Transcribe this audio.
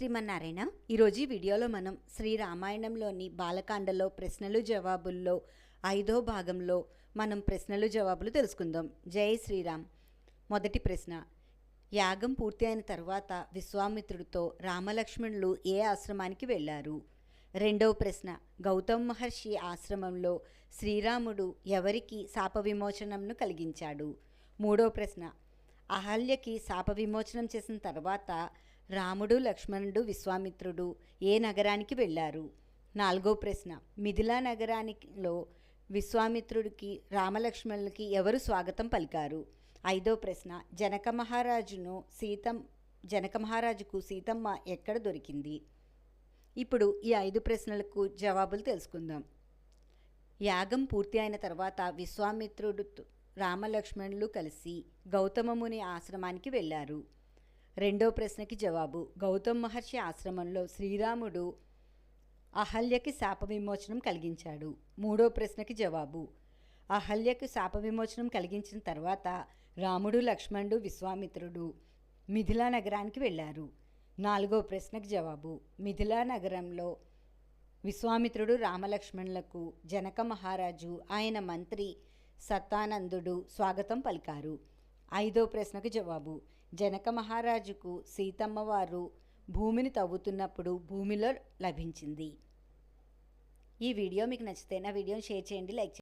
శ్రీమన్నారాయణ. ఈరోజు ఈ వీడియోలో మనం శ్రీరామాయణంలోని బాలకాండలో ప్రశ్నలు జవాబుల్లో 5వ భాగంలో మనం ప్రశ్నలు జవాబులు తెలుసుకుందాం. జై శ్రీరామ్. మొదటి ప్రశ్న, యాగం పూర్తి అయిన తర్వాత విశ్వామిత్రుడితో రామలక్ష్మణులు ఏ ఆశ్రమానికి వెళ్ళారు? రెండవ ప్రశ్న, గౌతమ మహర్షి ఆశ్రమంలో శ్రీరాముడు ఎవరికి శాప విమోచనంను కలిగించాడు? మూడవ ప్రశ్న, అహల్యకి శాప విమోచనం చేసిన తర్వాత రాముడు, లక్ష్మణుడు, విశ్వామిత్రుడు ఏ నగరానికి వెళ్ళారు? నాలుగో ప్రశ్న, మిథిలా నగరానిలో విశ్వామిత్రుడికి రామలక్ష్మణులకి ఎవరు స్వాగతం పలికారు? ఐదో ప్రశ్న, జనక మహారాజుకు సీతమ్మ ఎక్కడ దొరికింది? ఇప్పుడు ఈ 5 ప్రశ్నలకు జవాబులు తెలుసుకుందాం. యాగం పూర్తి అయిన తర్వాత విశ్వామిత్రుడు రామలక్ష్మణులు కలిసి గౌతమముని ఆశ్రమానికి వెళ్ళారు. రెండో ప్రశ్నకి జవాబు, గౌతమ మహర్షి ఆశ్రమంలో శ్రీరాముడు అహల్యకి శాప విమోచనం కలిగించాడు. మూడో ప్రశ్నకి జవాబు, అహల్యకు శాప విమోచనం కలిగించిన తర్వాత రాముడు, లక్ష్మణుడు, విశ్వామిత్రుడు మిథిలా నగరానికి వెళ్ళారు. నాలుగో ప్రశ్నకి జవాబు, మిథిలా నగరంలో విశ్వామిత్రుడు రామలక్ష్మణులకు జనక మహారాజు, ఆయన మంత్రి సత్తానందుడు స్వాగతం పలికారు. ఐదో ప్రశ్నకు జవాబు, జనక మహారాజుకు సీతమ్మ వారు భూమిని తవ్వుతున్నప్పుడు భూమిలో లభించింది. ఈ వీడియో మీకు నచ్చితే నా వీడియోని షేర్ చేయండి, లైక్ చేయండి.